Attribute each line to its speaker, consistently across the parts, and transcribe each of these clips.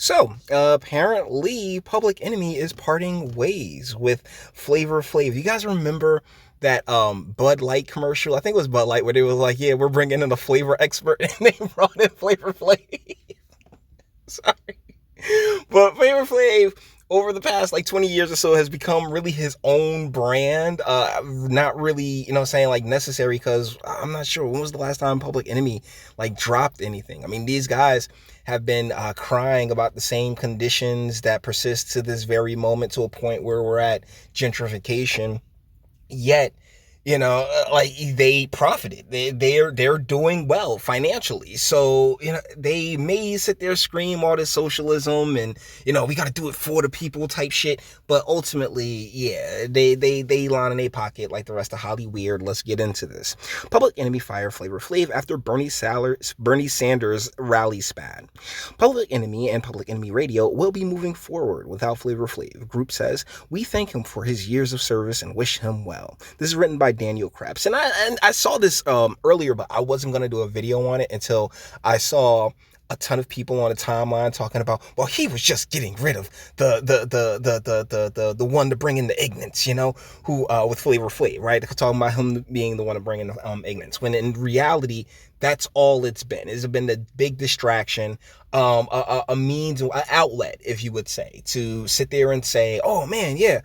Speaker 1: So, apparently, Public Enemy is parting ways with Flavor Flav. You guys remember that Bud Light commercial? I think it was Bud Light where they was like, "Yeah, we're bringing in a flavor expert," and they brought in Flavor Flav. Sorry, but Flavor Flav over the past like 20 years or so has become really his own brand. Not really, saying like necessary, because I'm not sure when was the last time Public Enemy like dropped anything. I mean, these guys have been crying about the same conditions that persist to this very moment, to a point where we're at gentrification. Yet, like they profited. They're doing well financially. So, they may sit there scream all this socialism and, we got to do it for the people type shit. But ultimately, yeah, they line in a pocket like the rest of Hollywood. Let's get into this. Public Enemy fire Flavor Flav after Bernie Sanders rally spat. Public Enemy and Public Enemy Radio will be moving forward without Flavor Flav. Group says, "We thank him for his years of service and wish him well." This is written by Daniel Krebs. And I saw this earlier, but I wasn't going to do a video on it until I saw a ton of people on the timeline talking about, well, he was just getting rid of the one to bring in the ignorance, who with Flavor Flav, right? They're talking about him being the one to bring in ignorance, when in reality, that's all it's been. It's been the big distraction, a means, an outlet, if you would say, to sit there and say, oh man, yeah,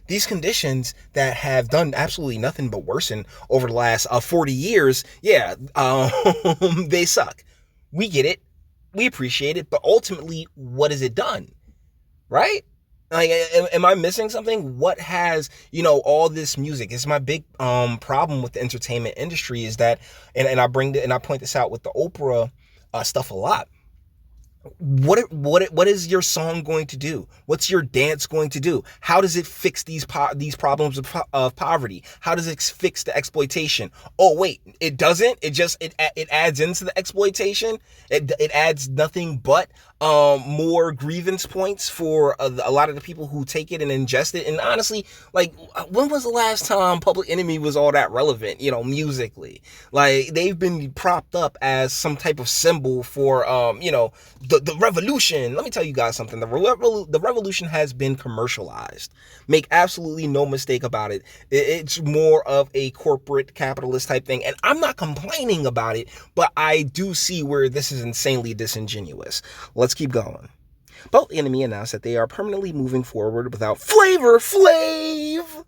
Speaker 1: these conditions that have done absolutely nothing but worsen over the last 40 years, yeah, they suck. We get it. We appreciate it. But ultimately, what has it done? Right? Like, am I missing something? What has, all this music? It's my big problem with the entertainment industry is that, and I point this out with the Oprah stuff a lot. What is your song going to do? What's your dance going to do? How does it fix these problems of poverty? How does it fix the exploitation? Oh wait, it doesn't. It adds into the exploitation. It adds nothing but more grievance points for a lot of the people who take it and ingest it. And honestly, like, when was the last time Public Enemy was all that relevant? Musically, like, they've been propped up as some type of symbol for the revolution. Let me tell you guys something. The revolution has been commercialized. Make absolutely no mistake about it. It's more of a corporate capitalist type thing. And I'm not complaining about it, but I do see where this is insanely disingenuous. Let's keep going. Both Enemy announced that they are permanently moving forward without Flavor Flav.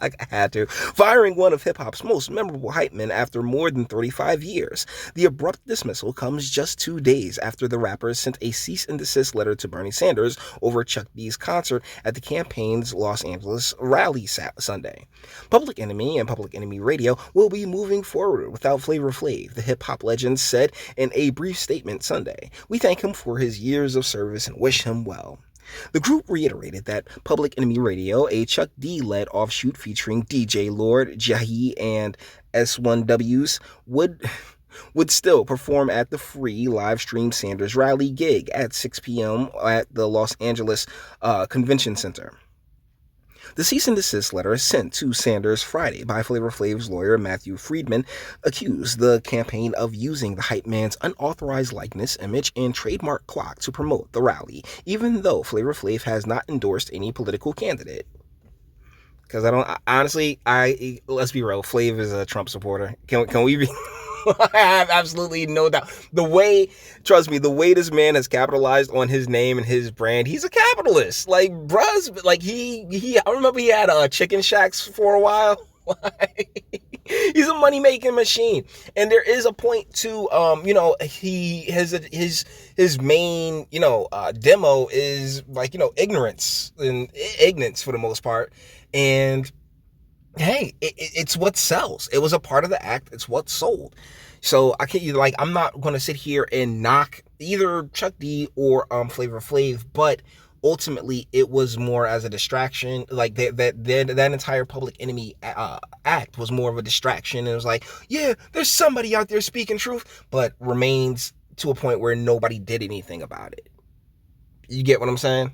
Speaker 1: I had to. Firing one of hip-hop's most memorable hype men after more than 35 years. The abrupt dismissal comes just 2 days after the rapper sent a cease and desist letter to Bernie Sanders over Chuck D's concert at the campaign's Los Angeles rally Sunday. Public Enemy and Public Enemy Radio will be moving forward without Flavor Flav, the hip-hop legend said in a brief statement Sunday. "We thank him for his years of service and wish him well." The group reiterated that Public Enemy Radio, a Chuck D-led offshoot featuring DJ Lord, Jahi, and S1Ws, would still perform at the free live-stream Sanders rally gig at 6 p.m. at the Los Angeles Convention Center. The cease and desist letter sent to Sanders Friday by Flavor Flav's lawyer Matthew Friedman accused the campaign of using the hype man's unauthorized likeness, image, and trademark clock to promote the rally, even though Flavor Flav has not endorsed any political candidate. Because let's be real, Flav is a Trump supporter. Can we be... I have absolutely no doubt. Trust me, the way this man has capitalized on his name and his brand, he's a capitalist. Like, bruh, like I remember he had chicken shacks for a while. He's a money-making machine. And there is a point to, he has his main, demo is like, ignorance for the most part. And hey, it's what sells. It was a part of the act. It's what sold. So I'm not going to sit here and knock either Chuck D or Flavor Flav, but ultimately it was more as a distraction. Like that entire Public Enemy act was more of a distraction. It was like, yeah, there's somebody out there speaking truth, but remains to a point where nobody did anything about it. You get what I'm saying?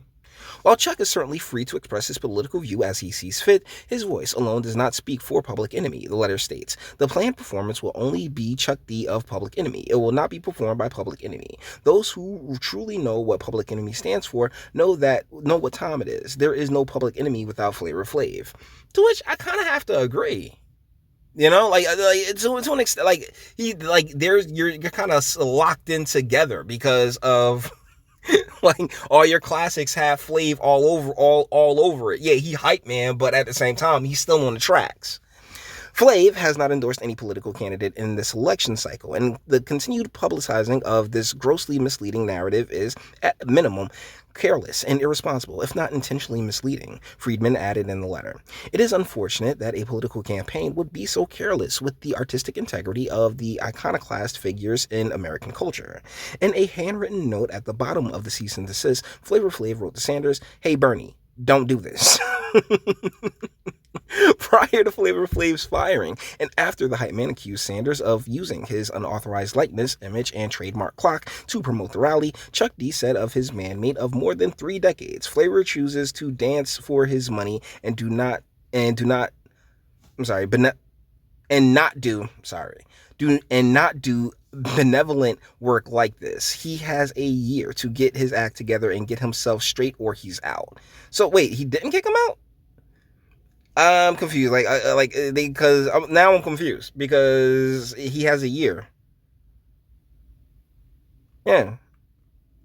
Speaker 1: While Chuck is certainly free to express his political view as he sees fit, his voice alone does not speak for Public Enemy, the letter states. The planned performance will only be Chuck D of Public Enemy. It will not be performed by Public Enemy. Those who truly know what Public Enemy stands for know what time it is. There is no Public Enemy without Flavor Flav. To which I kind of have to agree. You know, to an extent, you're kind of locked in together because of like all your classics have Flav all over it. Yeah, he hype man, but at the same time, he's still on the tracks. Flav has not endorsed any political candidate in this election cycle, and the continued publicizing of this grossly misleading narrative is, at minimum, careless and irresponsible, if not intentionally misleading, Friedman added in the letter. It is unfortunate that a political campaign would be so careless with the artistic integrity of the iconoclast figures in American culture. In a handwritten note at the bottom of the cease and desist, Flavor Flav wrote to Sanders, "Hey Bernie, don't do this." Prior to Flavor Flav's firing, and after the hype man accused Sanders of using his unauthorized likeness, image, and trademark clock to promote the rally, Chuck D said of his man made of more than 3 decades, Flavor chooses to dance for his money and not do benevolent work like this. He has a year to get his act together and get himself straight, or he's out. So wait, he didn't kick him out? I'm confused. Because now I'm confused because he has a year. Yeah.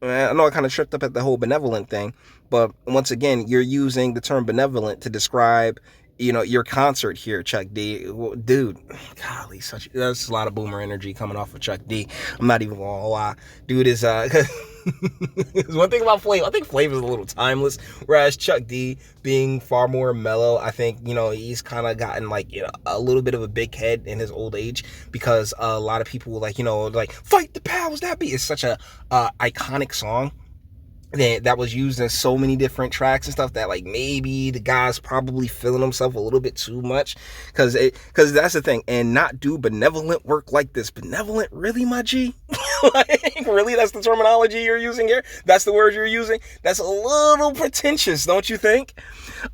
Speaker 1: I know I kind of tripped up at the whole benevolent thing, but once again, you're using the term benevolent to describe, your concert here, Chuck D. Dude, golly, that's a lot of boomer energy coming off of Chuck D. I'm not even gonna lie. Dude is, one thing about Flav, I think Flav is a little timeless, whereas Chuck D being far more mellow, I think, he's kind of gotten a little bit of a big head in his old age because a lot of people fight the powers that be. It's such a iconic song that was used in so many different tracks and stuff that maybe the guy's probably feeling himself a little bit too much because that's the thing. And not do benevolent work like this. Benevolent, really, my G? Really, that's the terminology you're using here? That's the word you're using? That's a little pretentious, don't you think?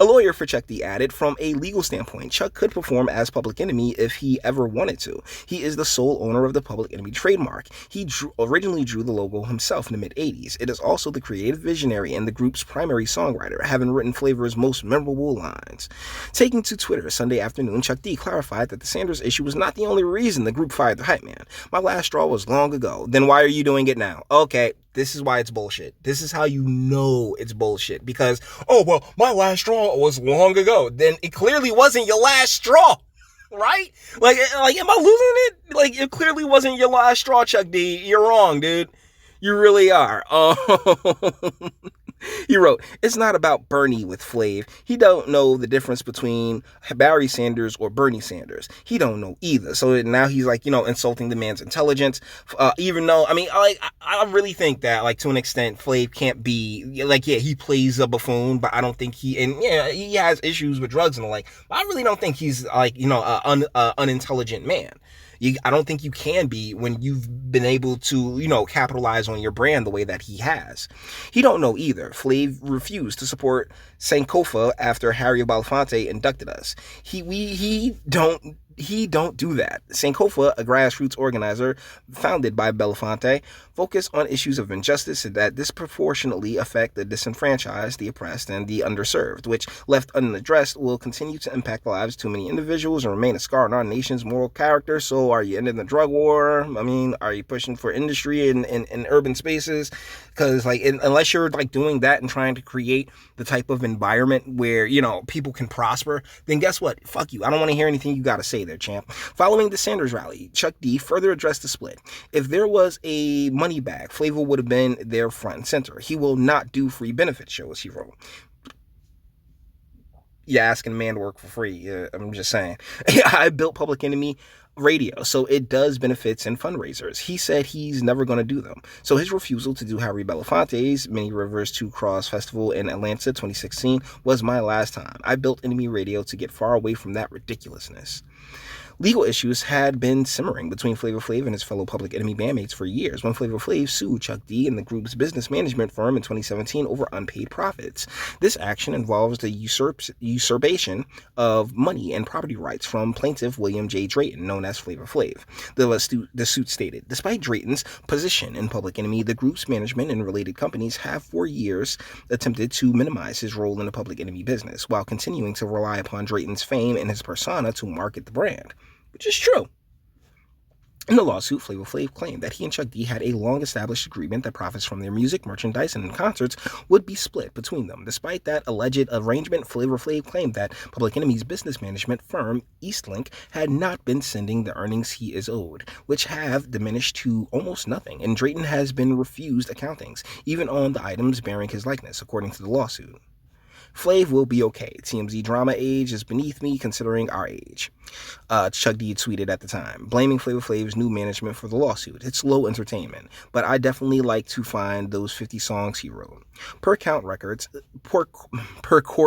Speaker 1: A lawyer for Chuck D added, from a legal standpoint, Chuck could perform as Public Enemy if he ever wanted to. He is the sole owner of the Public Enemy trademark. He originally drew the logo himself in the mid-'80s. It is also the creative visionary and the group's primary songwriter, having written Flavor's most memorable lines. Taking to Twitter Sunday afternoon, Chuck D clarified that the Sanders issue was not the only reason the group fired the hype man. My last straw was long ago. Then why are you doing it now? Okay, this is why it's bullshit. This is how you know it's bullshit. Because, my last straw was long ago. Then it clearly wasn't your last straw. Right? Am I losing it? It clearly wasn't your last straw, Chuck D. You're wrong, dude. You really are. He wrote, "It's not about Bernie with Flav. He don't know the difference between Barry Sanders or Bernie Sanders. He don't know either." So now he's insulting the man's intelligence. Even though, I really think that to an extent, Flav can't be he plays a buffoon, but I don't think he has issues with drugs and the like. But I really don't think he's an unintelligent man. I don't think you can be when you've been able to, capitalize on your brand the way that he has. He don't know either. Flav refused to support Sankofa after Harry Belafonte inducted us. He don't do that. Sankofa, a grassroots organizer founded by Belafonte, focus on issues of injustice that disproportionately affect the disenfranchised, the oppressed, and the underserved, which, left unaddressed, will continue to impact the lives of too many individuals and remain a scar on our nation's moral character. So are you ending the drug war? Are you pushing for industry in urban spaces? Because unless you're doing that and trying to create the type of environment where people can prosper, then guess what? Fuck you. I don't want to hear anything you got to say there, champ. Following the Sanders rally, Chuck D further addressed the split. If there was a money bag, Flava would have been there front and center. He will not do free benefit shows, he wrote. Yeah, asking a man to work for free. I'm just saying. I built Public Enemy radio, so it does benefits and fundraisers. He said he's never going to do them. So his refusal to do Harry Belafonte's Many Rivers to Cross Festival in Atlanta 2016 was my last time. I built Enemy Radio to get far away from that ridiculousness. Legal issues had been simmering between Flavor Flav and his fellow Public Enemy bandmates for years when Flavor Flav sued Chuck D and the group's business management firm in 2017 over unpaid profits. This action involves the usurpation of money and property rights from plaintiff William J. Drayton, known as Flavor Flav. The suit stated, despite Drayton's position in Public Enemy, the group's management and related companies have for years attempted to minimize his role in the Public Enemy business, while continuing to rely upon Drayton's fame and his persona to market the brand. Which is true. In the lawsuit, Flavor Flav claimed that he and Chuck D had a long-established agreement that profits from their music, merchandise, and concerts would be split between them. Despite that alleged arrangement, Flavor Flav claimed that Public Enemy's business management firm, Eastlink, had not been sending the earnings he is owed, which have diminished to almost nothing, and Drayton has been refused accountings, even on the items bearing his likeness, according to the lawsuit. Flav will be okay. TMZ drama age is beneath me considering our age. Chuck D tweeted at the time, blaming Flavor Flav's new management for the lawsuit. It's low entertainment, but I definitely like to find those 50 songs he wrote. Per court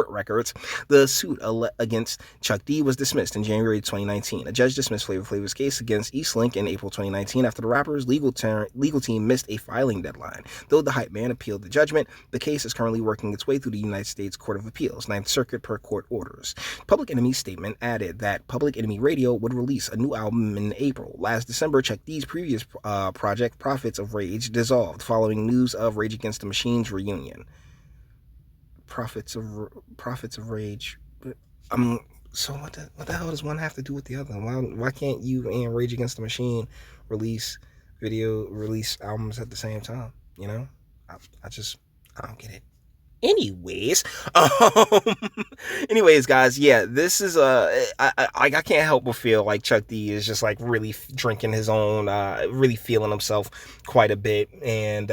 Speaker 1: records, the suit against Chuck D was dismissed in January 2019. A judge dismissed Flavor Flav's case against Eastlink in April 2019 after the rapper's legal team missed a filing deadline. Though the hype man appealed the judgment, the case is currently working its way through the United States Court of Appeals, Ninth Circuit per court orders. Public Enemy's statement added that Public Enemy Radio would release a new album in April. Last December, Chuck D's previous project, Prophets of Rage, dissolved following news of Rage Against the Machine's reunion. Prophets of Rage. So what the hell does one have to do with the other? Why can't you and Rage Against the Machine release albums at the same time? You know, I don't get it. Anyways, guys, yeah, this is I can't help but feel like Chuck D is just like really drinking his own, really feeling himself quite a bit, and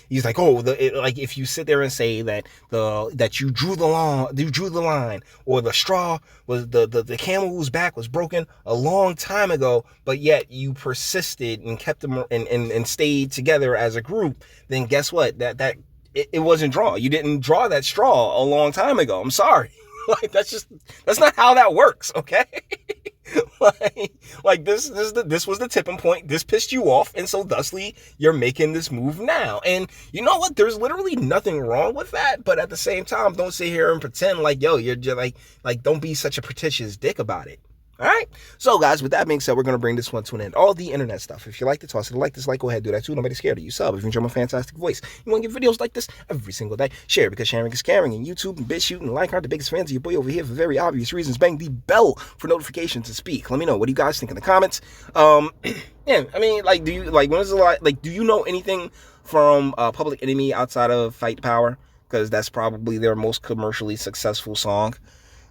Speaker 1: he's like, like if you sit there and say that you drew the line, or the straw was the camel's back was broken a long time ago, but yet you persisted and kept them and stayed together as a group, then guess what? It wasn't draw. You didn't draw that straw a long time ago. I'm sorry. Like that's not how that works, okay? like this was the tipping point. This pissed you off, and so thusly you're making this move now. And you know what? There's literally nothing wrong with that, but at the same time, don't sit here and pretend like, yo, you're just like don't be such a pretentious dick about it. All right. So, guys, with that being said, we're going to bring this one to an end. All the internet stuff. If you like to toss it, like, dislike, go ahead, do that too. Nobody's scared of you. Sub if you enjoy my fantastic voice. You want to get videos like this every single day. Share because sharing is caring. And YouTube and BitChute and Like aren't the biggest fans of your boy over here for very obvious reasons. Bang the bell for notifications to speak. Let me know. What do you guys think in the comments? Yeah, I mean, like, do you, like, when is a lot, like, do you know anything from Public Enemy outside of Fight Power? Because that's probably their most commercially successful song.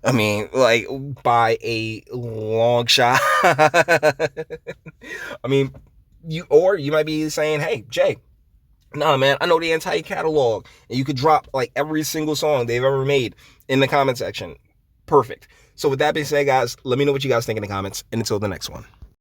Speaker 1: I mean, like, by a long shot. I mean, you might be saying, hey, Jay, nah, man, I know the entire catalog, and you could drop, like, every single song they've ever made in the comment section. Perfect. So with that being said, guys, let me know what you guys think in the comments, and until the next one.